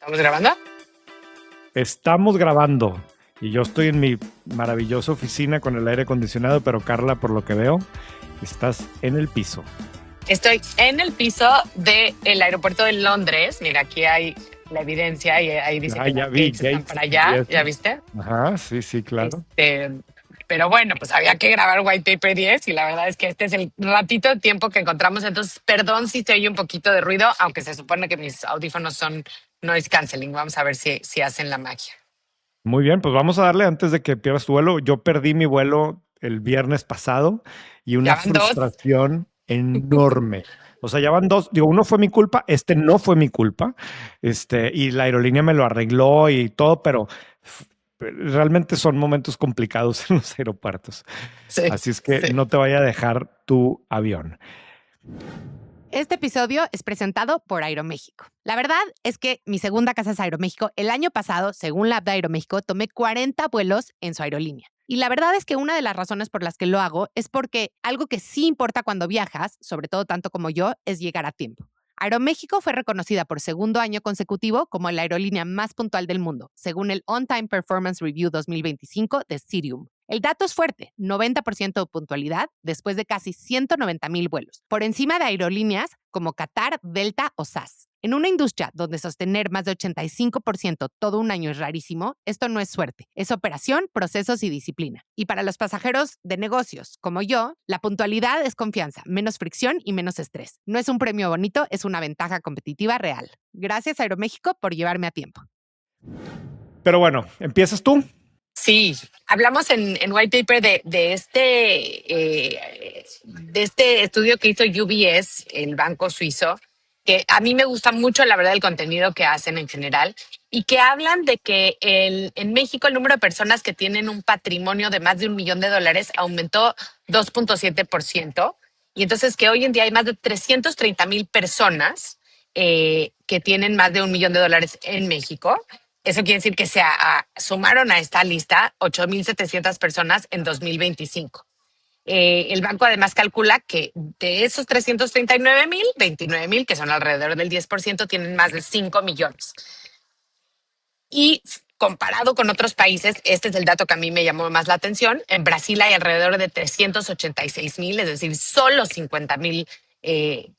¿Estamos grabando? Estamos grabando y yo estoy en mi maravillosa oficina con el aire acondicionado, pero Carla, por lo que veo, estás en el piso. Estoy en el piso del aeropuerto de Londres. Mira, aquí hay la evidencia y ahí dice que Ya las vi, gates están Gates para y allá. ¿Ya eso. viste? Ajá, sí, claro. Pero bueno, pues había que grabar White Paper 10 y la verdad es que este es el ratito de tiempo que encontramos. Entonces, perdón si se oye un poquito de ruido, aunque se supone que mis audífonos son noise canceling. Vamos a ver si hacen la magia. Muy bien, pues vamos a darle antes de que pierdas tu vuelo. Yo perdí mi vuelo el viernes pasado y Ya una van dos. frustración enorme. O sea, ya van dos. Digo, uno fue mi culpa, este no fue mi culpa. Y la aerolínea me lo arregló y todo, pero realmente son momentos complicados en los aeropuertos. Sí, Así es que sí. no te vaya a dejar tu avión. Este episodio es presentado por Aeroméxico. La verdad es que mi segunda casa es Aeroméxico. El año pasado, según la app de Aeroméxico, tomé 40 vuelos en su aerolínea. Y la verdad es que una de las razones por las que lo hago es porque algo que sí importa cuando viajas, sobre todo tanto como yo, es llegar a tiempo. Aeroméxico fue reconocida por segundo año consecutivo como la aerolínea más puntual del mundo, según el On-Time Performance Review 2025 de Cirium. El dato es fuerte, 90% de puntualidad después de casi 190,000 vuelos, por encima de aerolíneas como Qatar, Delta o SAS. En una industria donde sostener más de 85% todo un año es rarísimo, esto no es suerte, es operación, procesos y disciplina. Y para los pasajeros de negocios como yo, la puntualidad es confianza, menos fricción y menos estrés. No es un premio bonito, es una ventaja competitiva real. Gracias Aeroméxico por llevarme a tiempo. Pero bueno, ¿empiezas tú? Sí, hablamos en White Paper de este estudio que hizo UBS, el banco suizo, que a mí me gusta mucho, la verdad, el contenido que hacen en general, y que hablan de que en México el número de personas que tienen un patrimonio de más de $1,000,000 aumentó 2.7%, y entonces que hoy en día hay más de 330,000 personas que tienen más de $1,000,000 en México. Eso quiere decir que sumaron a esta lista 8.700 personas en 2025. El banco además calcula que de esos 339,000, 29,000, que son alrededor del 10%, tienen más de 5 millones. Y comparado con otros países, este es el dato que a mí me llamó más la atención. En Brasil hay alrededor de 386,000, es decir, solo 50,000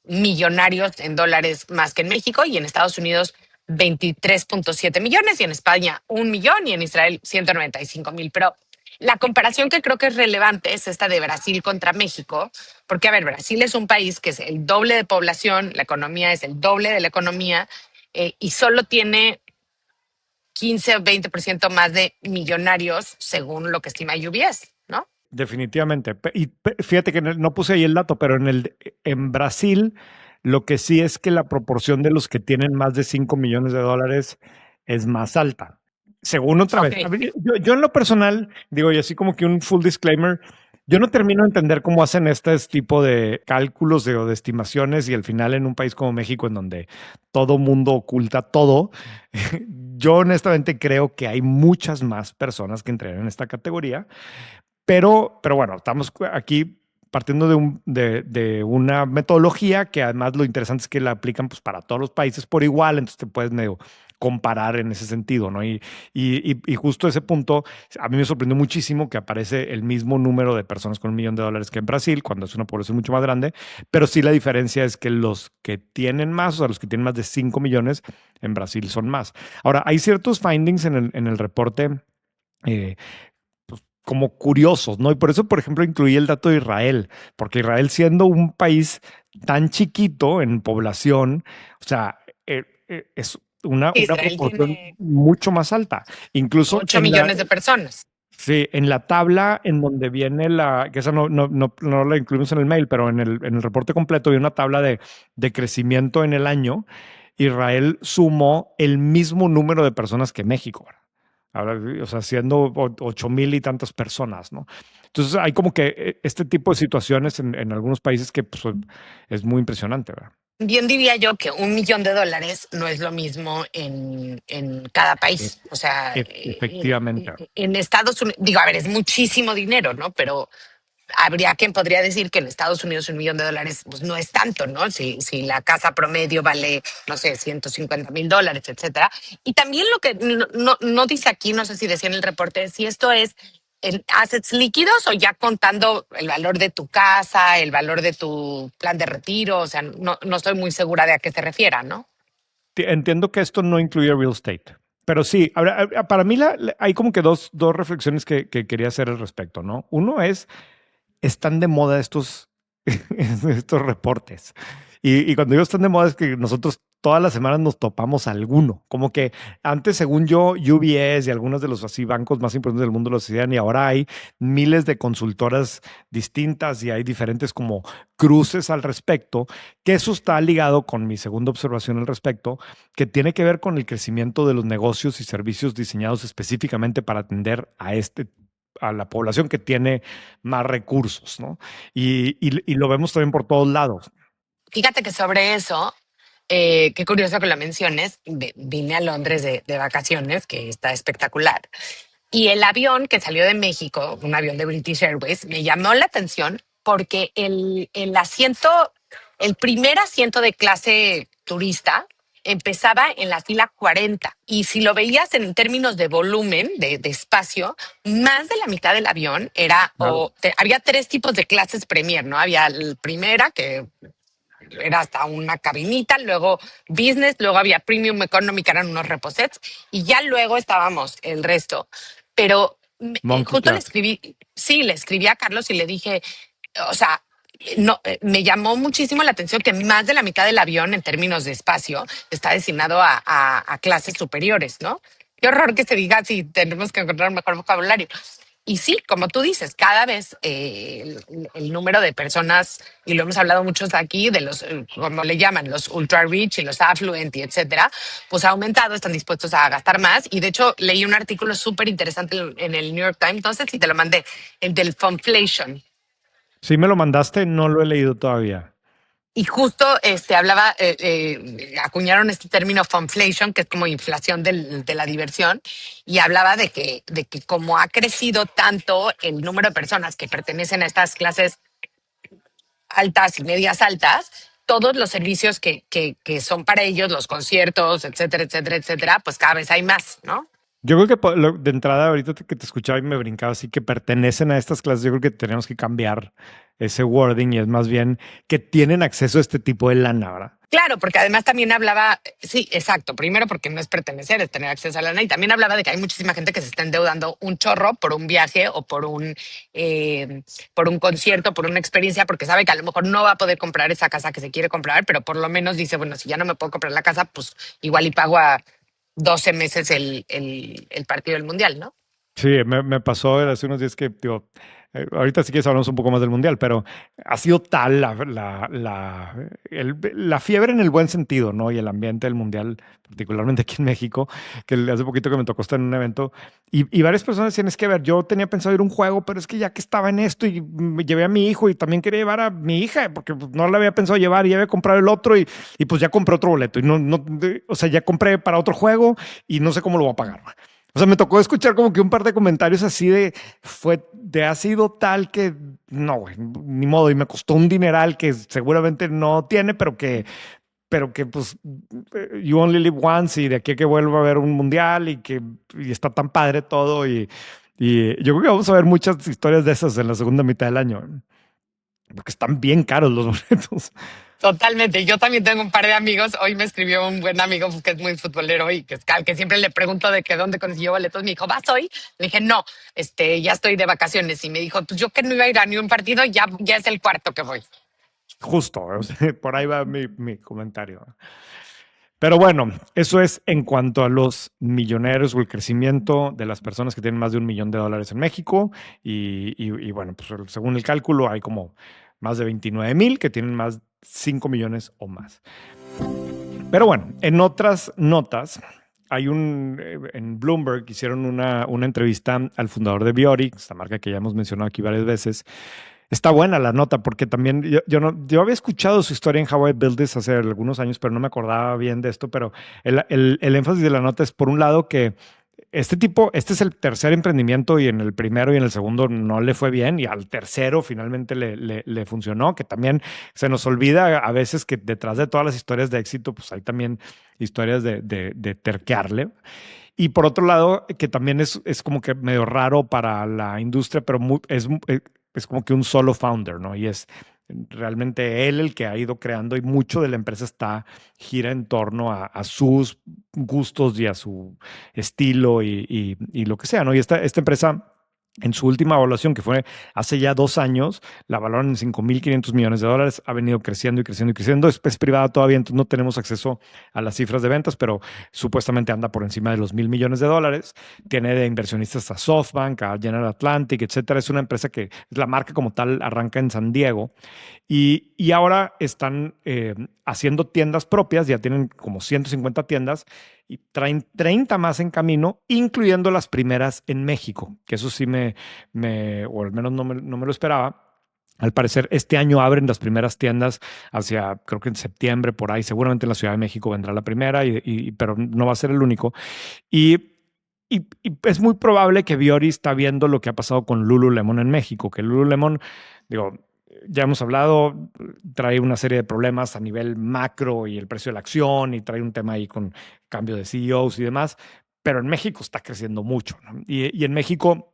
millonarios en dólares más que en México, y en Estados Unidos 23.7 millones, y en España 1 millón, y en Israel 195,000. Pero la comparación que creo que es relevante es esta de Brasil contra México, porque, a ver, Brasil es un país que es el doble de población, la economía es el doble de la economía, y solo tiene 15 o 20% más de millonarios, según lo que estima UBS, ¿no? Definitivamente. Y fíjate que no puse ahí el dato, pero en Brasil lo que sí es que la proporción de los que tienen más de 5 millones de dólares es más alta. Según otra Ok. vez. A ver, yo en lo personal, digo, y así como que un full disclaimer, yo no termino de entender cómo hacen este tipo de cálculos o de estimaciones y al final en un país como México en donde todo mundo oculta todo, yo honestamente creo que hay muchas más personas que entrarían en esta categoría. Pero bueno, estamos aquí partiendo de una metodología que además lo interesante es que la aplican pues, para todos los países por igual, entonces te puedes medio comparar en ese sentido, ¿no? Y justo ese punto, a mí me sorprendió muchísimo que aparece el mismo número de personas con $1,000,000 que en Brasil, cuando es una población mucho más grande, pero sí la diferencia es que los que tienen más, o sea, los que tienen más de 5 millones, en Brasil son más. Ahora, hay ciertos findings en el reporte eh, como curiosos, ¿no? Y por eso, por ejemplo, incluí el dato de Israel, porque Israel siendo un país tan chiquito en población, o sea, es una Israel proporción tiene mucho más alta. Incluso 8 millones de personas. sí, en la tabla en donde viene que esa no la incluimos en el mail, pero en el reporte completo viene una tabla de crecimiento en el año. Israel sumó el mismo número de personas que México. Ahora, o sea, siendo 8,000 y tantas personas, ¿no? Entonces hay como que este tipo de situaciones en algunos países que pues, es muy impresionante, ¿verdad? Bien diría yo que $1,000,000 no es lo mismo en cada E- país. O sea, Efectivamente. en Estados Unidos, digo, a ver, es muchísimo dinero, ¿no? Pero habría quien podría decir que en Estados Unidos $1,000,000 pues no es tanto, ¿no? Si la casa promedio vale, no sé, $150,000, etcétera. Y también lo que no dice aquí, no sé si decía en el reporte, es si esto es en assets líquidos o ya contando el valor de tu casa, el valor de tu plan de retiro, o sea, no estoy muy segura de a qué se refiera, ¿no? Entiendo que esto no incluye real estate, pero sí, para mí hay como que dos reflexiones que quería hacer al respecto, ¿no? Uno es, están de moda estos reportes. Y cuando digo están de moda es que nosotros todas las semanas nos topamos alguno. Como que antes, según yo, UBS y algunos de los así bancos más importantes del mundo lo hacían y ahora hay miles de consultoras distintas y hay diferentes como cruces al respecto, que eso está ligado con mi segunda observación al respecto, que tiene que ver con el crecimiento de los negocios y servicios diseñados específicamente para atender a la población que tiene más recursos, ¿no? Y lo vemos también por todos lados. Fíjate que sobre eso, qué curioso que lo menciones, vine a Londres de vacaciones, que está espectacular. Y el avión que salió de México, un avión de British Airways, me llamó la atención porque el asiento, el primer asiento de clase turista empezaba en la fila 40. Y si lo veías en términos de volumen, de espacio, más de la mitad del avión era, Claro. había tres tipos de clases Premier, ¿no? Había la primera, que era hasta una cabinita, luego business, luego había premium economy, que eran unos reposets, y ya luego estábamos el resto. Pero Monkey justo le Class. escribí, sí, le escribí a Carlos y le dije, o sea, no, me llamó muchísimo la atención que más de la mitad del avión en términos de espacio está destinado a clases superiores, ¿no? Qué horror que se diga si tenemos que encontrar un mejor vocabulario. Y sí, como tú dices, cada vez el número de personas, y lo hemos hablado muchos aquí, de los, como le llaman, los ultra rich y los affluent y etcétera, pues ha aumentado, están dispuestos a gastar más. Y de hecho, leí un artículo súper interesante en el New York Times, entonces sí te lo mandé, el del Funflation. Sí me lo mandaste, no lo he leído todavía. Y justo hablaba, acuñaron este término funflation, que es como inflación de la diversión, y hablaba de que como ha crecido tanto el número de personas que pertenecen a estas clases altas y medias altas, todos los servicios que son para ellos, los conciertos, etcétera, etcétera, etcétera, pues cada vez hay más, ¿no? Yo creo que de entrada, ahorita que te escuchaba y me brincaba así que pertenecen a estas clases, yo creo que tenemos que cambiar ese wording y es más bien que tienen acceso a este tipo de lana, ¿verdad? Claro, porque además también hablaba, sí, exacto, primero porque no es pertenecer, es tener acceso a la lana, y también hablaba de que hay muchísima gente que se está endeudando un chorro por un viaje o por un concierto, por una experiencia, porque sabe que a lo mejor no va a poder comprar esa casa que se quiere comprar, pero por lo menos dice, bueno, si ya no me puedo comprar la casa, pues igual y pago a 12 meses el partido del Mundial, ¿no? Sí, me pasó hace unos días que, digo, ahorita sí que hablamos un poco más del mundial, pero ha sido tal la fiebre en el buen sentido, ¿no? Y el ambiente del mundial, particularmente aquí en México, que hace poquito que me tocó estar en un evento y varias personas decían, es que, a ver, yo tenía pensado ir a un juego, pero es que ya que estaba en esto y me llevé a mi hijo y también quería llevar a mi hija, porque pues, no la había pensado llevar y ya había comprado el otro y pues ya compré otro boleto y o sea, ya compré para otro juego y no sé cómo lo voy a pagar. O sea, me tocó escuchar como que un par de comentarios así ha sido tal que no, güey, ni modo. Y me costó un dineral que seguramente no tiene, pero que pues you only live once y de aquí a que vuelva a haber un mundial y está tan padre todo. Y yo creo que vamos a ver muchas historias de esas en la segunda mitad del año, porque están bien caros los boletos. Totalmente. Yo también tengo un par de amigos. Hoy me escribió un buen amigo que es muy futbolero y que es al que siempre le pregunto de que dónde consiguió boletos. Me dijo, ¿vas hoy? Le dije, no, ya estoy de vacaciones. Y me dijo, pues yo que no iba a ir a ni un partido, ya es el cuarto que voy. Justo, o sea, por ahí va mi comentario. Pero bueno, eso es en cuanto a los millonarios o el crecimiento de las personas que tienen más de $1,000,000 en México. Y bueno, pues según el cálculo hay como más de 29,000 que tienen más 5 millones o más. Pero bueno, en otras notas, en Bloomberg hicieron una entrevista al fundador de Biori, esta marca que ya hemos mencionado aquí varias veces. Está buena la nota porque también yo había escuchado su historia en How I Built This hace algunos años, pero no me acordaba bien de esto. Pero el énfasis de la nota es, por un lado, que este es el tercer emprendimiento y en el primero y en el segundo no le fue bien y al tercero finalmente le funcionó, que también se nos olvida a veces que detrás de todas las historias de éxito, pues hay también historias de terquearle. Y por otro lado, que también es como que medio raro para la industria, pero es como que un solo founder, ¿no? Y es realmente él el que ha ido creando y mucho de la empresa gira en torno a sus gustos y a su estilo y lo que sea, ¿no? Y esta empresa en su última evaluación, que fue hace ya 2 años, la valoran en $5,500 millones. Ha venido creciendo y creciendo y creciendo. Es privada todavía, entonces no tenemos acceso a las cifras de ventas, pero supuestamente anda por encima de los $1,000 millones. Tiene de inversionistas a SoftBank, a General Atlantic, etcétera. Es una empresa que la marca como tal arranca en San Diego y ahora están haciendo tiendas propias, ya tienen como 150 tiendas y traen 30 más en camino, incluyendo las primeras en México, que eso sí o al menos no me lo esperaba. Al parecer, este año abren las primeras tiendas hacia, creo que en septiembre, por ahí. Seguramente en la Ciudad de México vendrá la primera, pero no va a ser el único. Y es muy probable que Biori está viendo lo que ha pasado con Lululemon en México, que Lululemon, digo, ya hemos hablado, trae una serie de problemas a nivel macro y el precio de la acción y trae un tema ahí con cambio de CEOs y demás, pero en México está creciendo mucho, ¿no? Y en México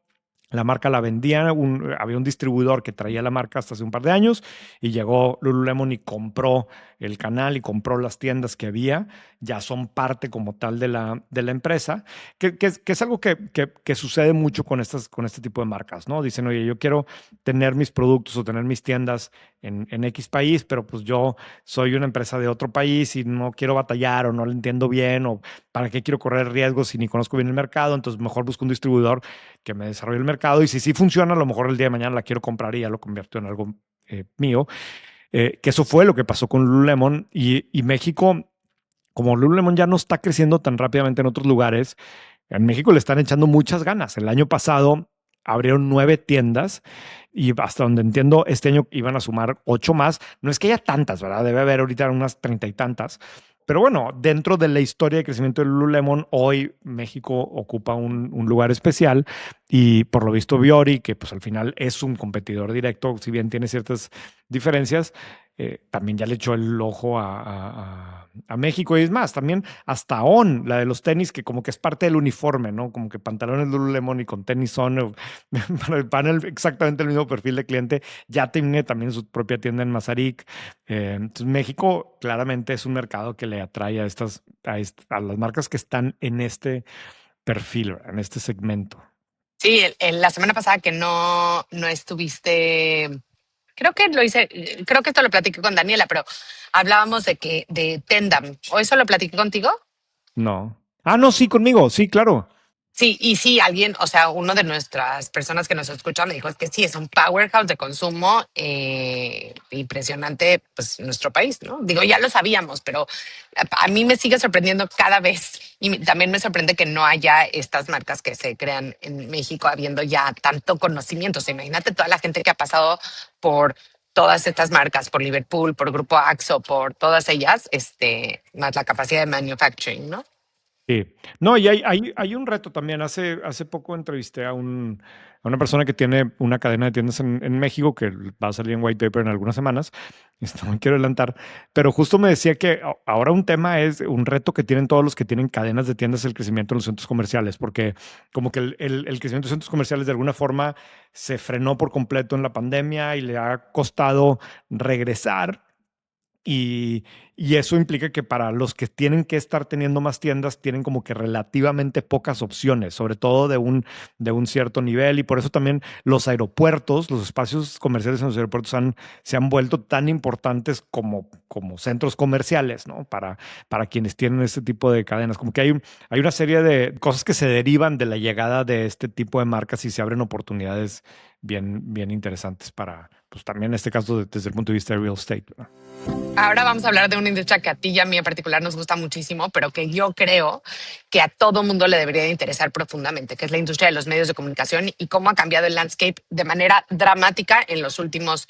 la marca la vendía, había un distribuidor que traía la marca hasta hace un par de años y llegó Lululemon y compró el canal y compró las tiendas que había, ya son parte como tal de la empresa, que es algo que sucede mucho con este tipo de marcas, ¿no? Dicen, oye, yo quiero tener mis productos o tener mis tiendas en X país, pero pues yo soy una empresa de otro país y no quiero batallar o no lo entiendo bien o para qué quiero correr riesgos si ni conozco bien el mercado, entonces mejor busco un distribuidor que me desarrolle el mercado y si sí funciona, a lo mejor el día de mañana la quiero comprar y ya lo convierto en algo mío. Que eso fue lo que pasó con Lululemon y México, como Lululemon ya no está creciendo tan rápidamente en otros lugares, en México le están echando muchas ganas. El año pasado abrieron 9 tiendas y hasta donde entiendo, este año iban a sumar 8 más. No es que haya tantas, ¿verdad? Debe haber ahorita unas 30 y tantas. Pero bueno, dentro de la historia de crecimiento de Lululemon, hoy México ocupa un lugar especial y por lo visto Biori, que pues al final es un competidor directo, si bien tiene ciertas diferencias, también ya le echó el ojo a México. Y es más, también hasta On, la de los tenis, que como que es parte del uniforme, ¿no? Como que pantalones Lululemon y con tenis On, para el panel exactamente el mismo perfil de cliente, ya tiene también su propia tienda en Mazarik. Entonces México claramente es un mercado que le atrae a las marcas que están en este perfil, en este segmento. Sí, la semana pasada que no estuviste, creo que esto lo platiqué con Daniela, pero hablábamos de Tendam. ¿O eso lo platiqué contigo? No. Ah, no, sí, conmigo, sí, claro. Sí, y sí, alguien, o sea, uno de nuestras personas que nos escuchan me dijo es que sí, es un powerhouse de consumo impresionante, pues, en nuestro país, ¿no? Digo, ya lo sabíamos, pero a mí me sigue sorprendiendo cada vez y también me sorprende que no haya estas marcas que se crean en México habiendo ya tanto conocimiento. O sea, imagínate toda la gente que ha pasado por todas estas marcas, por Liverpool, por Grupo Axo, por todas ellas, más la capacidad de manufacturing, ¿no? Sí. No, y hay un reto también. Hace poco entrevisté a una persona que tiene una cadena de tiendas en México que va a salir en White Paper en algunas semanas. No me quiero adelantar, pero justo me decía que ahora un tema es un reto que tienen todos los que tienen cadenas de tiendas el crecimiento en los centros comerciales, porque como que el crecimiento de centros comerciales de alguna forma se frenó por completo en la pandemia y le ha costado regresar. Y eso implica que para los que tienen que estar teniendo más tiendas, tienen como que relativamente pocas opciones, sobre todo de un cierto nivel. Y por eso también los aeropuertos, los espacios comerciales en los aeropuertos se han vuelto tan importantes como centros comerciales, ¿no? Para quienes tienen este tipo de cadenas. Como que hay una serie de cosas que se derivan de la llegada de este tipo de marcas y se abren oportunidades bien interesantes para, pues también en este caso, desde el punto de vista de real estate, ¿no? Ahora vamos a hablar de una industria que a ti y a mí en particular nos gusta muchísimo, pero que yo creo que a todo mundo le debería de interesar profundamente, que es la industria de los medios de comunicación y cómo ha cambiado el landscape de manera dramática en las últimas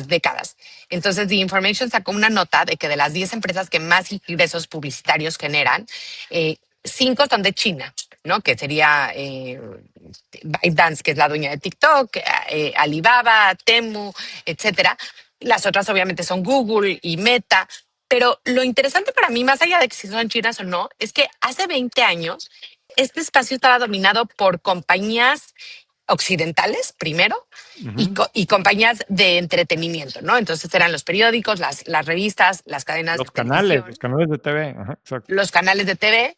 décadas. Entonces, The Information sacó una nota de que de las 10 empresas que más ingresos publicitarios generan, 5 son de China. ¿no? Que sería ByteDance, que es la dueña de TikTok, Alibaba, Temu, etcétera. Las otras obviamente son Google y Meta. Pero lo interesante para mí, más allá de que si son chinas o no, es que hace 20 años este espacio estaba dominado por compañías occidentales primero y compañías de entretenimiento, ¿no? Entonces eran los periódicos, las revistas, las cadenas de Los televisión, canales de TV. Ajá, exacto. los canales de TV.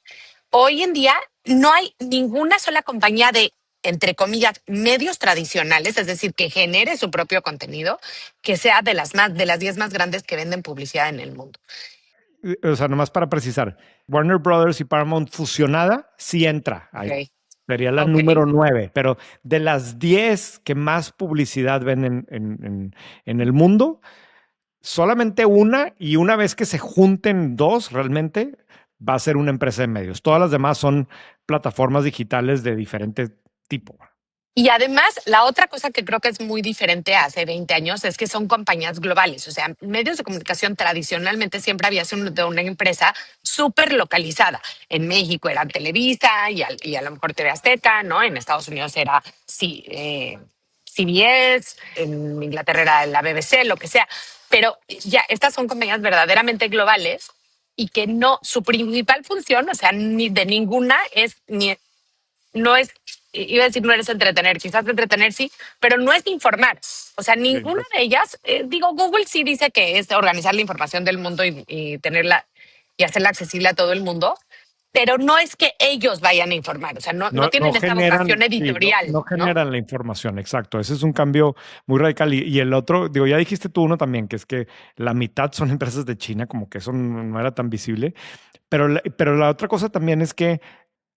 Hoy en día no hay ninguna sola compañía de, entre comillas, medios tradicionales, es decir, que genere su propio contenido, que sea de las 10 más grandes que venden publicidad en el mundo. O sea, nomás para precisar, Warner Brothers y Paramount fusionada sí entra ahí. Ok, Sería la ok. número 9, pero de las 10 que más publicidad ven en el mundo, solamente una, y una vez que se junten dos, realmente va a ser una empresa de medios. Todas las demás son plataformas digitales de diferente tipo. Y además, la otra cosa que creo que es muy diferente a hace 20 años es que son compañías globales. O sea, medios de comunicación tradicionalmente siempre había sido de una empresa súper localizada. En México era Televisa y a lo mejor TV Azteca, ¿no? En Estados Unidos era CBS, en Inglaterra era la BBC, lo que sea. Pero ya estas son compañías verdaderamente globales y que no, su principal función, o sea, ni de ninguna es ni no es, iba a decir no eres entretener, quizás entretener sí, pero no es informar. O sea, Sí, ninguna de ellas, digo, Google sí dice que es organizar la información del mundo y tenerla y hacerla accesible a todo el mundo, pero no es que ellos vayan a informar, o sea, no no, no tienen esta vocación generan, sí, editorial, no ¿no? generan la información, exacto. Ese es un cambio muy radical. Y el otro, digo, ya dijiste tú uno también, que es que la mitad son empresas de China, como que eso no era tan visible. Pero la otra cosa también es que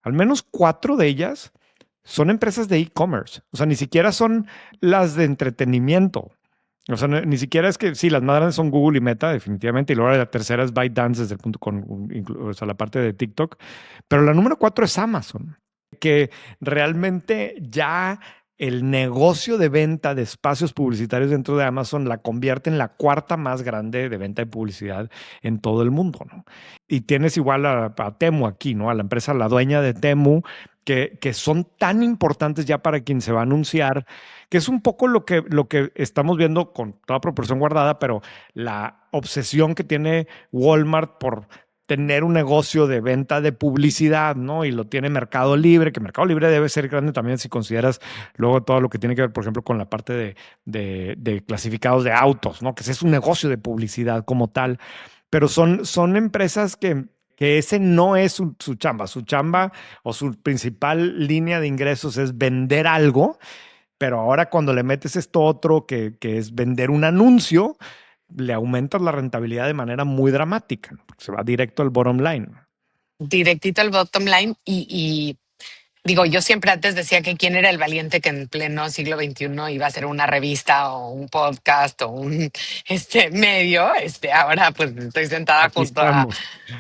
al menos 4 de ellas son empresas de e-commerce. O sea, ni siquiera son las de entretenimiento. O sea, ni siquiera es que, sí, las más grandes son Google y Meta, definitivamente, y luego la tercera es ByteDance desde el punto o sea, la parte de TikTok, pero la número 4 es Amazon, que realmente ya el negocio de venta de espacios publicitarios dentro de Amazon la convierte en la cuarta más grande de venta de publicidad en todo el mundo, ¿no? Y tienes igual a Temu aquí, ¿no? A la empresa, la dueña de Temu, que son tan importantes ya para quien se va a anunciar, que es un poco lo que estamos viendo con toda proporción guardada, pero la obsesión que tiene Walmart por tener un negocio de venta de publicidad, ¿no? Y lo tiene Mercado Libre, que Mercado Libre debe ser grande también si consideras luego todo lo que tiene que ver, por ejemplo, con la parte de clasificados de autos, ¿no? Que ese es un negocio de publicidad como tal, pero son empresas que ese no es su chamba. Su chamba o su principal línea de ingresos es vender algo, pero ahora cuando le metes esto otro que es vender un anuncio, le aumentas la rentabilidad de manera muy dramática, ¿no? Porque se va directo al bottom line. Directito al bottom line y digo, yo siempre antes decía que quién era el valiente que en pleno siglo XXI iba a hacer una revista o un podcast o un medio. Ahora pues estoy sentada Aquí estamos,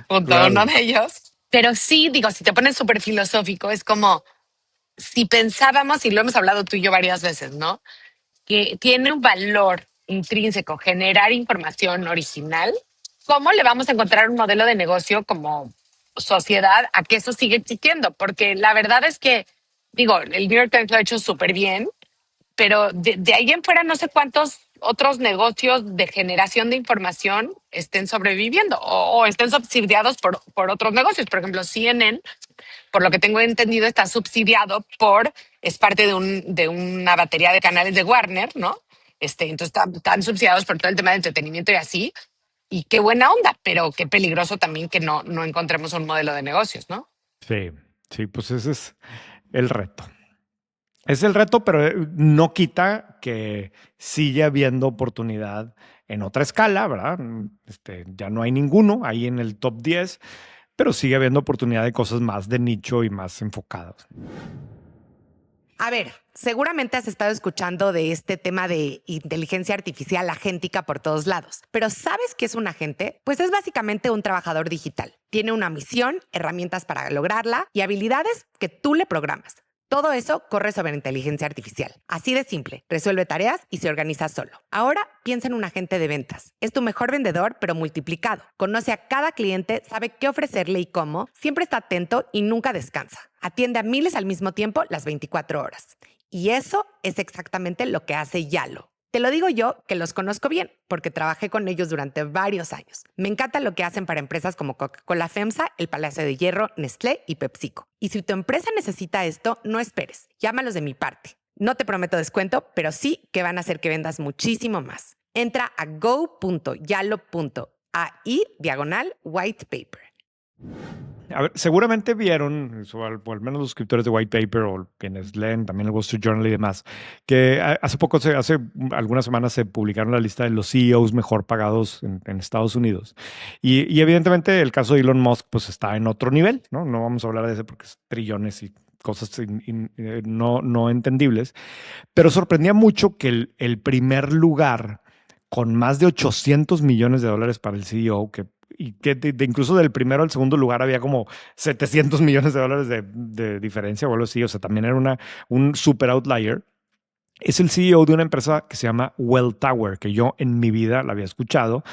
junto a uno claro. de ellos. Pero sí, digo, si te pones súper filosófico, es como si pensábamos, y lo hemos hablado tú y yo varias veces, ¿no? Que tiene un valor intrínseco generar información original, ¿cómo le vamos a encontrar un modelo de negocio como sociedad a que eso siga existiendo? Porque la verdad es que, digo, el New York Times lo ha hecho súper bien, pero de ahí en fuera no sé cuántos otros negocios de generación de información estén sobreviviendo o estén subsidiados por otros negocios. Por ejemplo, CNN, por lo que tengo entendido, está subsidiado es parte de una batería de canales de Warner, ¿no? Entonces están subsidiados por todo el tema de entretenimiento y así. Y qué buena onda, pero qué peligroso también que no encontremos un modelo de negocios, ¿no? Sí, sí, pues ese es el reto. Es el reto, pero no quita que sigue habiendo oportunidad en otra escala, ¿verdad? Ya no hay ninguno ahí en el top 10, pero sigue habiendo oportunidad de cosas más de nicho y más enfocadas. A ver, seguramente has estado escuchando de este tema de inteligencia artificial agéntica por todos lados, pero ¿sabes qué es un agente? Pues es básicamente un trabajador digital. Tiene una misión, herramientas para lograrla y habilidades que tú le programas. Todo eso corre sobre inteligencia artificial. Así de simple, resuelve tareas y se organiza solo. Ahora piensa en un agente de ventas. Es tu mejor vendedor, pero multiplicado. Conoce a cada cliente, sabe qué ofrecerle y cómo, siempre está atento y nunca descansa. Atiende a miles al mismo tiempo las 24 horas. Y eso es exactamente lo que hace Yalo. Te lo digo yo, que los conozco bien, porque trabajé con ellos durante varios años. Me encanta lo que hacen para empresas como Coca-Cola FEMSA, el Palacio de Hierro, Nestlé y PepsiCo. Y si tu empresa necesita esto, no esperes. Llámalos de mi parte. No te prometo descuento, pero sí que van a hacer que vendas muchísimo más. Entra a go.yalo.ai/white paper. A ver, seguramente vieron, o al menos los suscriptores de White Paper o quienes leen también el Wall Street Journal y demás, que hace poco, hace algunas semanas se publicaron la lista de los CEOs mejor pagados en Estados Unidos. Y evidentemente el caso de Elon Musk pues está en otro nivel, ¿no? No vamos a hablar de ese porque es trillones y cosas no entendibles, pero sorprendía mucho que el primer lugar con más de 800 millones de dólares para el CEO, y que incluso del primero al segundo lugar había como 700 millones de dólares de diferencia o algo así, o sea, también era un super outlier. Es el CEO de una empresa que se llama Welltower, que yo en mi vida la había escuchado.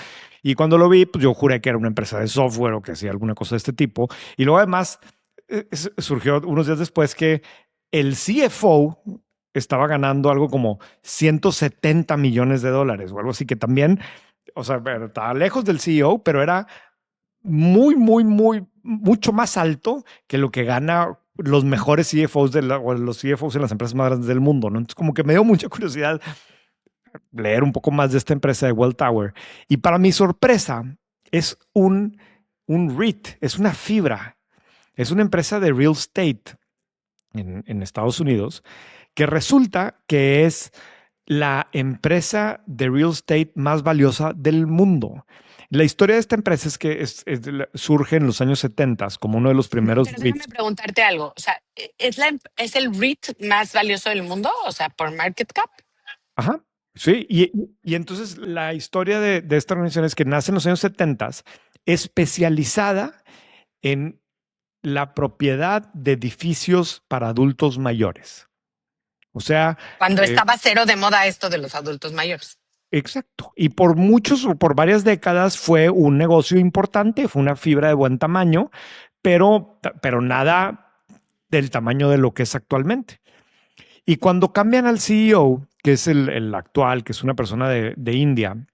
Y cuando lo vi, pues yo juré que era una empresa de software o que hacía alguna cosa de este tipo. Y luego además surgió unos días después que el CFO estaba ganando algo como 170 millones de dólares o algo así, que también, o sea, estaba lejos del CEO, pero era mucho más alto que lo que gana los mejores CFOs o los CFOs en las empresas más grandes del mundo, ¿no? Entonces, como que me dio mucha curiosidad leer un poco más de esta empresa de Welltower. Y para mi sorpresa, es un REIT, es una fibra, es una empresa de real estate en Estados Unidos, que resulta que es la empresa de real estate más valiosa del mundo. La historia de esta empresa es que surge en los años 70 como uno de los primeros Pero déjame REITs. preguntarte algo. O sea, ¿es el REIT más valioso del mundo? O sea, por market cap. Ajá, sí. Y entonces la historia de esta organización es que nace en los años 70 especializada en la propiedad de edificios para adultos mayores. O sea, Cuando estaba cero de moda esto de los adultos mayores. exacto. Y por por varias décadas fue un negocio importante, fue una fibra de buen tamaño, pero nada del tamaño de lo que es actualmente. Y cuando cambian al CEO, que es el actual, que es una persona de India,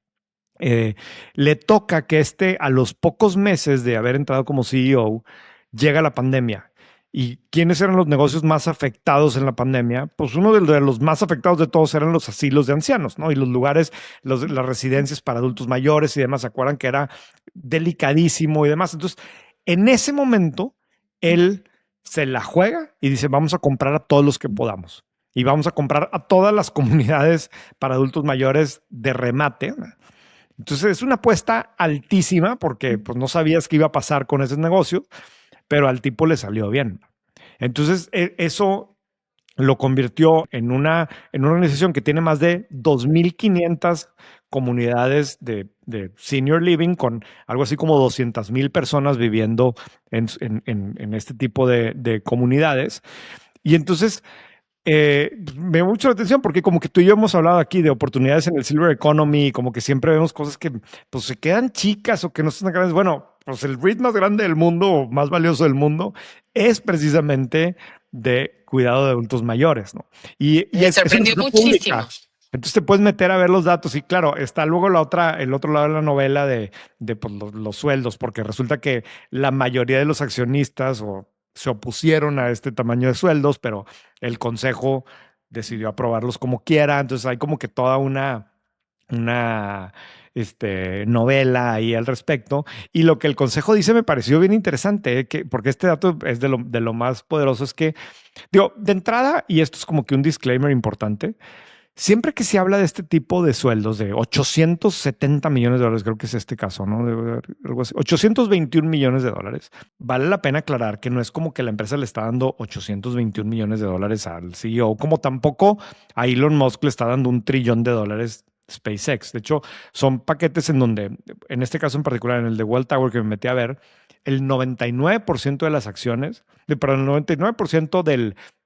le toca que a los pocos meses de haber entrado como CEO, llega la pandemia. ¿Y quiénes eran los negocios más afectados en la pandemia? Pues uno de los más afectados de todos eran los asilos de ancianos, ¿no? Y los lugares, las residencias para adultos mayores y demás. ¿Se acuerdan que era delicadísimo y demás? Entonces, en ese momento, él se la juega y dice, vamos a comprar a todos los que podamos. Y vamos a comprar a todas las comunidades para adultos mayores de remate. Entonces, es una apuesta altísima porque pues, no sabías qué iba a pasar con ese negocio, pero al tipo le salió bien. Entonces, eso lo convirtió en una organización que tiene más de 2,500 comunidades de senior living con algo así como 200,000 personas viviendo en este tipo de comunidades. Y entonces me llama mucho la atención porque como que tú y yo hemos hablado aquí de oportunidades en el Silver Economy, como que siempre vemos cosas que pues se quedan chicas o que no están grandes. Bueno, pues el REIT más grande del mundo o más valioso del mundo es precisamente de cuidado de adultos mayores, ¿no? Me Es una sorprendió empresa muchísimo. pública. Entonces te puedes meter a ver los datos y claro, está luego el otro lado de la novela de pues, los sueldos, porque resulta que la mayoría de los accionistas se opusieron a este tamaño de sueldos, pero el consejo decidió aprobarlos como quiera. Entonces hay como que toda una novela ahí al respecto. Y lo que el consejo dice me pareció bien interesante, porque este dato es de lo más poderoso, es que, digo, de entrada, y esto es como que un disclaimer importante, siempre que se habla de este tipo de sueldos de 870 millones de dólares, creo que es este caso, ¿no? Algo así, 821 millones de dólares. Vale la pena aclarar que no es como que la empresa le está dando 821 millones de dólares al CEO, como tampoco a Elon Musk le está dando $1 trillón SpaceX. De hecho, son paquetes en donde, en este caso en particular, en el de Welltower que me metí a ver, el 99% de las acciones, perdón, el 99%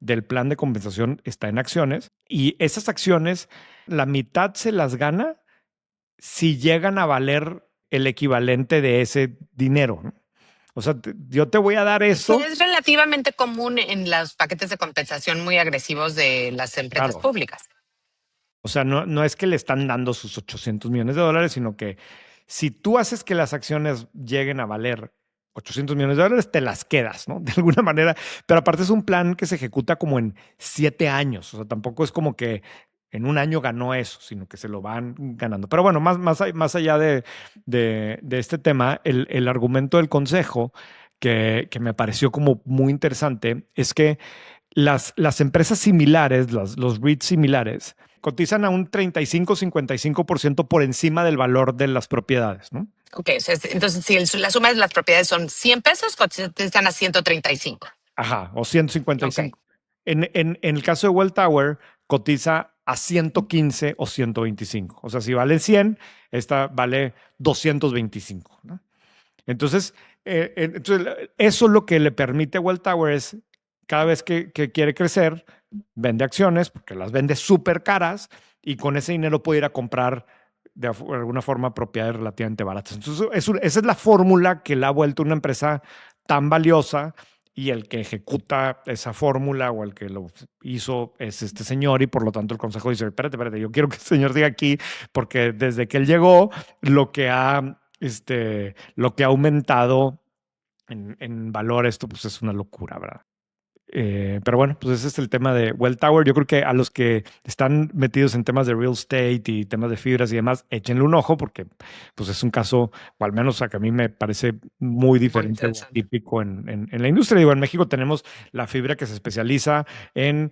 del plan de compensación está en acciones y esas acciones, la mitad se las gana si llegan a valer el equivalente de ese dinero, ¿no? O sea, yo te voy a dar eso. Es relativamente común en los paquetes de compensación muy agresivos de las empresas públicas. O sea, no es que le están dando sus $800 millones, sino que si tú haces que las acciones lleguen a valer $800 millones, te las quedas, ¿no? De alguna manera. Pero aparte es un plan que se ejecuta como en 7 años. O sea, tampoco es como que en un año ganó eso, sino que se lo van ganando. Pero bueno, más allá de este tema, el argumento del consejo que me pareció como muy interesante es que las empresas similares, los REITs similares, cotizan a un 35-55% por encima del valor de las propiedades, ¿no? Ok, entonces si la suma de las propiedades son 100 pesos, cotizan a 135. Ajá, o 155. Okay. En el caso de Welltower, cotiza a 115 o 125. O sea, si vale 100, esta vale 225, ¿no? Entonces, eso lo que le permite a Welltower es, cada vez que quiere crecer, vende acciones, porque las vende súper caras, y con ese dinero puede ir a comprar de alguna forma propiedades relativamente baratas. Entonces, esa es la fórmula que la ha vuelto una empresa tan valiosa, y el que ejecuta esa fórmula o el que lo hizo es este señor, y por lo tanto el consejo dice, espérate, yo quiero que el señor diga aquí, porque desde que él llegó, lo que ha aumentado en valor, esto pues es una locura, ¿verdad? Pero bueno, pues ese es el tema de Welltower. Yo creo que a los que están metidos en temas de real estate y temas de fibras y demás, échenle un ojo, porque pues es un caso, o al menos a que a mí me parece muy diferente o típico en la industria. Digo, en México tenemos la fibra que se especializa en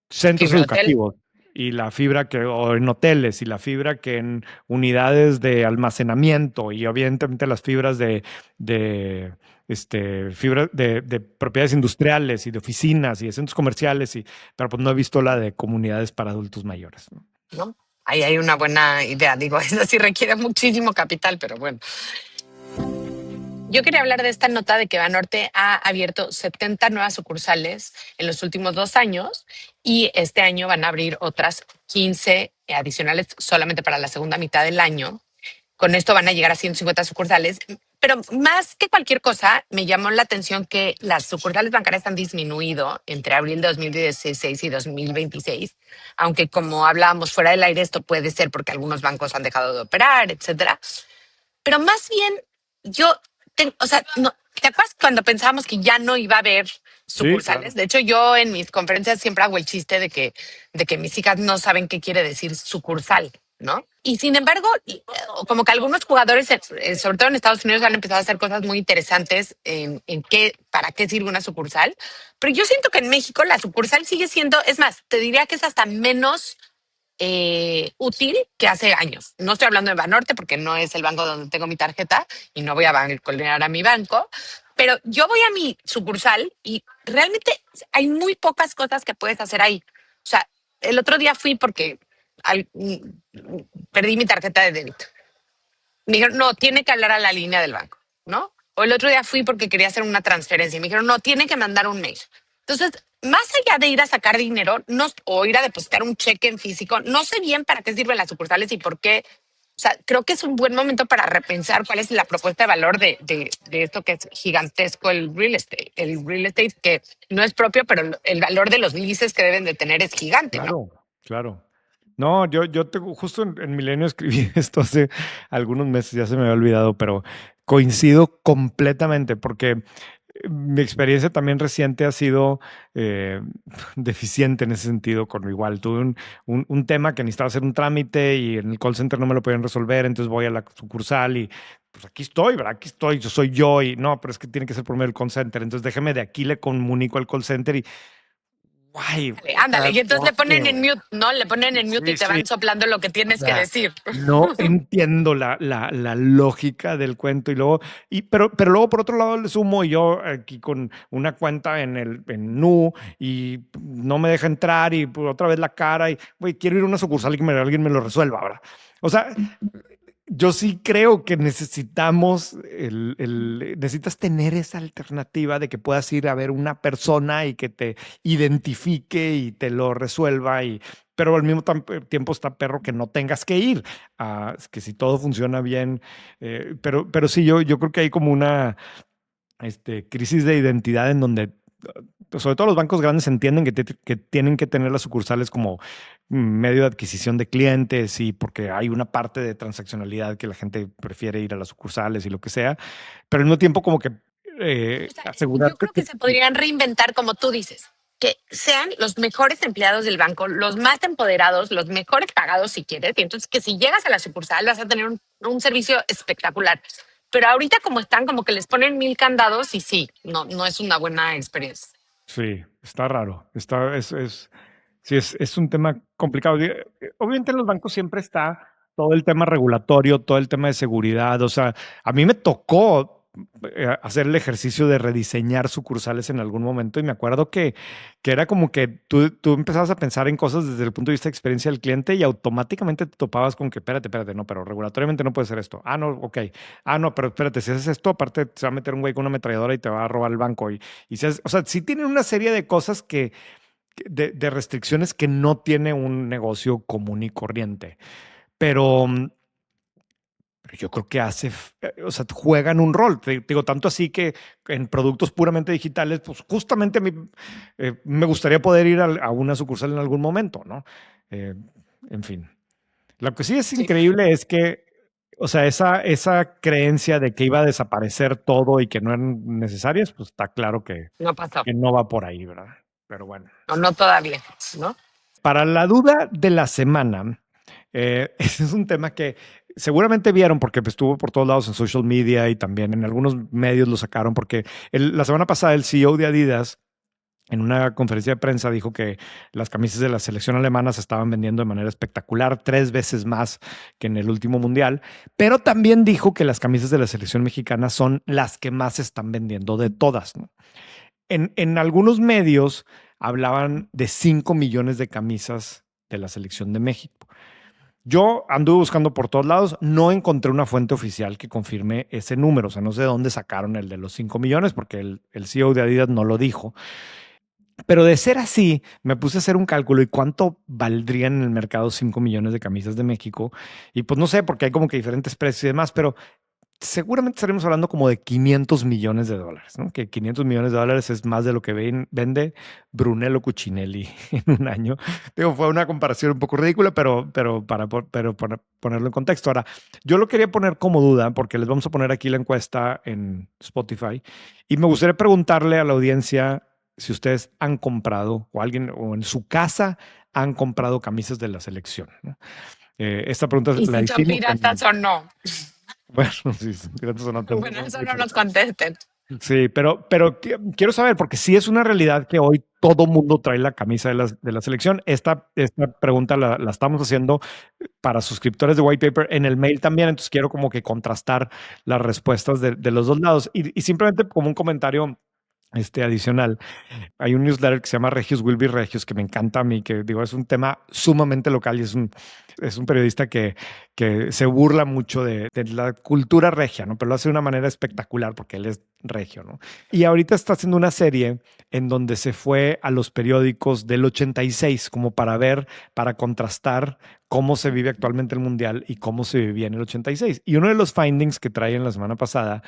centros educativos, y la fibra o en hoteles, y la fibra que en unidades de almacenamiento, y obviamente las fibras fibra de propiedades industriales y de oficinas y de centros comerciales, pero pues no he visto la de comunidades para adultos mayores, ¿no? ¿No? Ahí hay una buena idea. Digo, eso sí requiere muchísimo capital, pero bueno. Yo quería hablar de esta nota de que Banorte ha abierto 70 nuevas sucursales en los últimos 2 años, y este año van a abrir otras 15 adicionales solamente para la segunda mitad del año. Con esto van a llegar a 150 sucursales. Pero más que cualquier cosa, me llamó la atención que las sucursales bancarias han disminuido entre abril de 2016 y 2026, aunque como hablábamos fuera del aire, esto puede ser porque algunos bancos han dejado de operar, etcétera. Pero más bien, ¿te acuerdas cuando pensábamos que ya no iba a haber sucursales? Sí, claro. De hecho, yo en mis conferencias siempre hago el chiste de que mis hijas no saben qué quiere decir sucursal, ¿no? Y sin embargo, como que algunos jugadores, sobre todo en Estados Unidos, han empezado a hacer cosas muy interesantes para qué sirve una sucursal. Pero yo siento que en México la sucursal sigue siendo, es más, te diría que es hasta menos útil que hace años. No estoy hablando de Banorte porque no es el banco donde tengo mi tarjeta y no voy a bancolear a mi banco, pero yo voy a mi sucursal y realmente hay muy pocas cosas que puedes hacer ahí. O sea, el otro día fui porque perdí mi tarjeta de débito. Me dijeron, no, tiene que hablar a la línea del banco, ¿no? O el otro día fui porque quería hacer una transferencia y me dijeron, no, tiene que mandar un mail. Entonces, más allá de ir a sacar dinero o ir a depositar un cheque en físico, no sé bien para qué sirven las sucursales y por qué. O sea, creo que es un buen momento para repensar cuál es la propuesta de valor de esto que es gigantesco, el real estate. El real estate que no es propio, pero el valor de los leases que deben de tener es gigante, claro, ¿no? Claro. No, yo justo en Milenio escribí esto hace algunos meses, ya se me había olvidado, pero coincido completamente, porque mi experiencia también reciente ha sido deficiente en ese sentido. Igual tuve un tema que necesitaba hacer un trámite y en el call center no me lo podían resolver, entonces voy a la sucursal y pues aquí estoy, ¿verdad? Aquí estoy, yo soy yo, y no, pero es que tiene que ser por medio del call center, entonces déjeme de aquí, le comunico al call center y guay, güey. O Ándale, sea, y entonces le ¿por qué, ponen en güey? mute, ¿no? Le ponen en mute y Sí, te sí. van soplando lo que O tienes que sea, decir. no entiendo la lógica del cuento y luego, pero luego por otro lado le sumo yo aquí con una cuenta en Nu y no me deja entrar y otra vez la cara y, güey, quiero ir a una sucursal y que alguien me lo resuelva ahora. O sea, yo sí creo que necesitamos necesitas tener esa alternativa de que puedas ir a ver una persona y que te identifique y te lo resuelva pero al mismo tiempo está perro que no tengas que ir, que si todo funciona bien, pero sí, yo creo que hay como una crisis de identidad en donde sobre todo los bancos grandes entienden que tienen que tener las sucursales como medio de adquisición de clientes y porque hay una parte de transaccionalidad que la gente prefiere ir a las sucursales y lo que sea, pero al mismo tiempo como que O sea, yo asegurarte creo que que se podrían reinventar como tú dices, que sean los mejores empleados del banco, los más empoderados, los mejores pagados si quieres, y entonces que si llegas a la sucursal vas a tener un servicio espectacular. Pero ahorita como están, como que les ponen 1000 candados y sí, no es una buena experiencia. sí, está raro, sí, es un tema complicado. Obviamente en los bancos siempre está todo el tema regulatorio, todo el tema de seguridad. O sea, a mí me tocó hacer el ejercicio de rediseñar sucursales en algún momento y me acuerdo que era como que tú empezabas a pensar en cosas desde el punto de vista de experiencia del cliente y automáticamente te topabas con que, espérate, no, pero regulatoriamente no puede ser esto. Ah, no, ok. Ah, no, pero espérate, si haces esto, aparte se va a meter un güey con una ametralladora y te va a robar el banco. O sea, sí tienen una serie de cosas de restricciones que no tiene un negocio común y corriente. Pero, pero yo creo que o sea, juegan un rol. Te digo, tanto así que en productos puramente digitales, pues justamente a mí me gustaría poder ir a una sucursal en algún momento, ¿no? Eh, en fin. Lo que sí es Sí, increíble es que, o sea, esa creencia de que iba a desaparecer todo y que no eran necesarias, pues está claro no pasó, que no va por ahí, ¿verdad? Pero bueno. no todavía, ¿no? Para la duda de la semana, ese es un tema que seguramente vieron porque pues, estuvo por todos lados en social media y también en algunos medios lo sacaron porque la semana pasada el CEO de Adidas en una conferencia de prensa dijo que las camisas de la selección alemana se estaban vendiendo de manera espectacular, 3 veces más que en el último mundial, pero también dijo que las camisas de la selección mexicana son las que más se están vendiendo de todas, ¿no? En algunos medios hablaban de 5 millones de camisas de la selección de México. Yo anduve buscando por todos lados, no encontré una fuente oficial que confirme ese número, o sea, no sé de dónde sacaron el de los 5 millones, porque el CEO de Adidas no lo dijo, pero de ser así, me puse a hacer un cálculo y cuánto valdrían en el mercado 5 millones de camisas de México, y pues no sé, porque hay como que diferentes precios y demás, pero seguramente estaremos hablando como de 500 millones de dólares, ¿no? Que 500 millones de dólares es más de lo que vende Brunello Cucinelli en un año. Digo, fue una comparación un poco ridícula, pero ponerlo en contexto. Ahora, yo lo quería poner como duda porque les vamos a poner aquí la encuesta en Spotify y me gustaría preguntarle a la audiencia si ustedes han comprado o alguien o en su casa han comprado camisas de la selección, ¿no? Esta pregunta Y la si son hicimos piratas o no. bueno, sí, piratas o no, Bueno, eso no nos contesten. sí, pero quiero saber, porque sí es una realidad que hoy todo mundo trae la camisa de la selección. Esta pregunta la estamos haciendo para suscriptores de White Paper en el mail también, entonces quiero como que contrastar las respuestas de los dos lados. Y simplemente como un comentario adicional. Hay un newsletter que se llama Regios Will Be Regios, que me encanta a mí, que digo, es un tema sumamente local y es un periodista que se burla mucho de la cultura regia, ¿no? Pero lo hace de una manera espectacular porque él es regio, ¿no? Y ahorita está haciendo una serie en donde se fue a los periódicos del 86 como para ver, para contrastar cómo se vive actualmente el Mundial y cómo se vivía en el 86. Y uno de los findings que trae en la semana pasada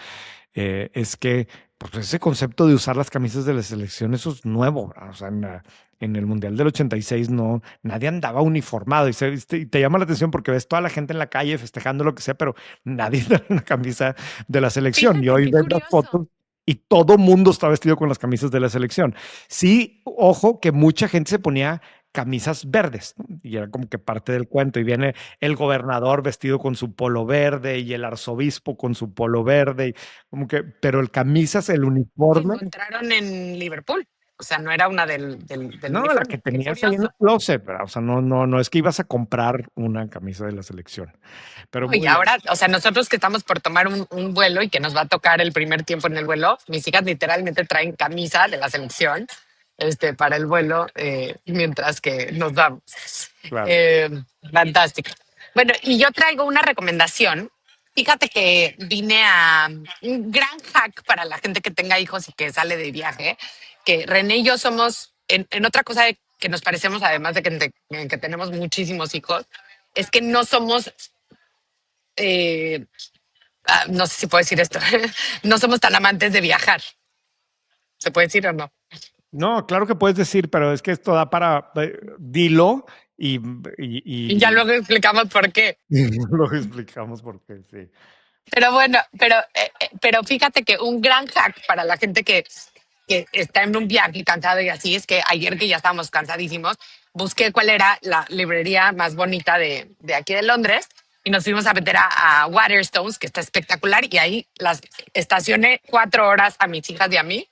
es que pues ese concepto de usar las camisas de la selección, eso es nuevo, ¿verdad? O sea, en el Mundial del 86 no, nadie andaba uniformado y te llama la atención porque ves toda la gente en la calle festejando lo que sea, pero nadie trae una camisa de la selección. Y Fíjate hoy qué ves las curioso. fotos y todo mundo está vestido con las camisas de la selección. Sí, ojo, que mucha gente se ponía camisas verdes, ¿no? Y era como que parte del cuento. Y viene el gobernador vestido con su polo verde y el arzobispo con su polo verde. Como que, pero el camisas, el Se uniforme, encontraron en Liverpool. O sea, no era una del No, la que uniforme. Qué tenías ahí en el curioso. closet, ¿verdad? O sea, no es que ibas a comprar una camisa de la selección. Pero No, y muy bien. ahora, o sea, nosotros que estamos por tomar un vuelo y que nos va a tocar el primer tiempo en el vuelo, mis hijas literalmente traen camisa de la selección para el vuelo mientras que nos vamos. Claro. Eh, Fantástico. Bueno, y yo traigo una recomendación. Fíjate que vine a un gran hack para la gente que tenga hijos y que sale de viaje, que René y yo somos, en otra cosa que nos parecemos, además de que tenemos muchísimos hijos, es que no somos no sé si puedo decir esto, no somos tan amantes de viajar. ¿Se puede decir o no? No, claro que puedes decir, pero es que esto da para dilo y, Y ya y, luego explicamos por qué. y lo explicamos porque sí. Pero bueno, pero fíjate que un gran hack para la gente que está en un viaje cansado y así es que ayer que ya estábamos cansadísimos, busqué cuál era la librería más bonita de aquí de Londres y nos fuimos a meter a Waterstones, que está espectacular, y ahí las estacioné 4 horas a mis hijas y a mí.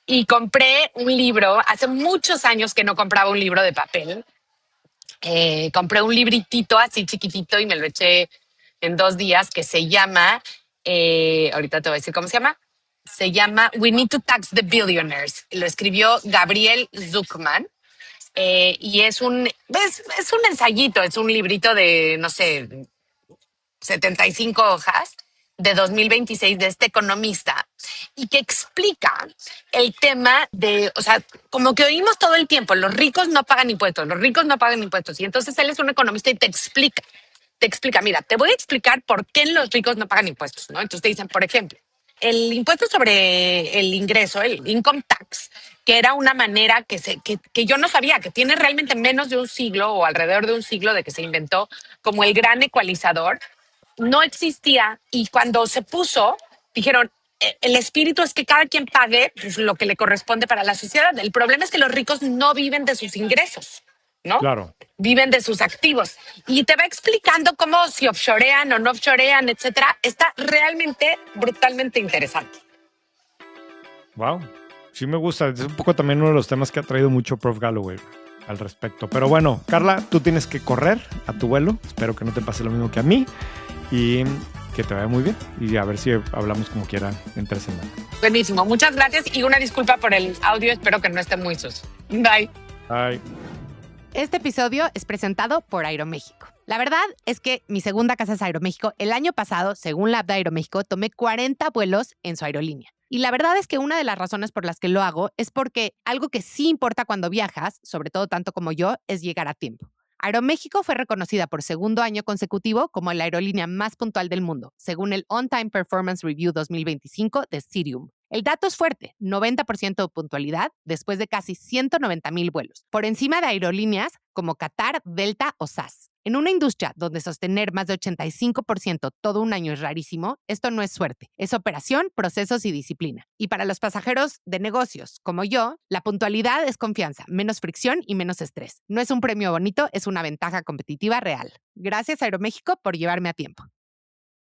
Y compré un libro, hace muchos años que no compraba un libro de papel. Compré un libritito así chiquitito y me lo eché en 2 días que se llama, ahorita te voy a decir cómo se llama. Se llama We Need to Tax the Billionaires. Lo escribió Gabriel Zuckman. Y es un ensayito, es un librito de, no sé, 75 hojas de 2026 de este economista y que explica el tema de, o sea, como que oímos todo el tiempo, los ricos no pagan impuestos, los ricos no pagan impuestos. Y entonces él es un economista y te explica, mira, te voy a explicar por qué los ricos no pagan impuestos, ¿no? Entonces te dicen, por ejemplo, el impuesto sobre el ingreso, el income tax, que era una manera que yo no sabía, que tiene realmente menos de un siglo o alrededor de un siglo de que se inventó como el gran ecualizador, no existía y cuando se puso, dijeron, el espíritu es que cada quien pague pues, lo que le corresponde para la sociedad. El problema es que los ricos no viven de sus ingresos, ¿no? Claro. Viven de sus activos. Y te va explicando cómo si offshorean o no offshorean, etcétera. Está realmente brutalmente interesante. Wow. Sí me gusta. Es un poco también uno de los temas que ha traído mucho Prof. Galloway al respecto. Pero bueno, Carla, tú tienes que correr a tu vuelo. Espero que no te pase lo mismo que a mí y que te vaya muy bien. Y a ver si hablamos como quiera en 3 semanas. Buenísimo. Muchas gracias y una disculpa por el audio. Espero que no esté muy sus. Bye. Bye. Este episodio es presentado por Aeroméxico. La verdad es que mi segunda casa es Aeroméxico. El año pasado, según la app de Aeroméxico, tomé 40 vuelos en su aerolínea. Y la verdad es que una de las razones por las que lo hago es porque algo que sí importa cuando viajas, sobre todo tanto como yo, es llegar a tiempo. Aeroméxico fue reconocida por segundo año consecutivo como la aerolínea más puntual del mundo, según el On Time Performance Review 2025 de Cirium. El dato es fuerte, 90% de puntualidad después de casi 190,000 vuelos, por encima de aerolíneas como Qatar, Delta o SAS. En una industria donde sostener más de 85% todo un año es rarísimo, esto no es suerte, es operación, procesos y disciplina. Y para los pasajeros de negocios, como yo, la puntualidad es confianza, menos fricción y menos estrés. No es un premio bonito, es una ventaja competitiva real. Gracias Aeroméxico por llevarme a tiempo.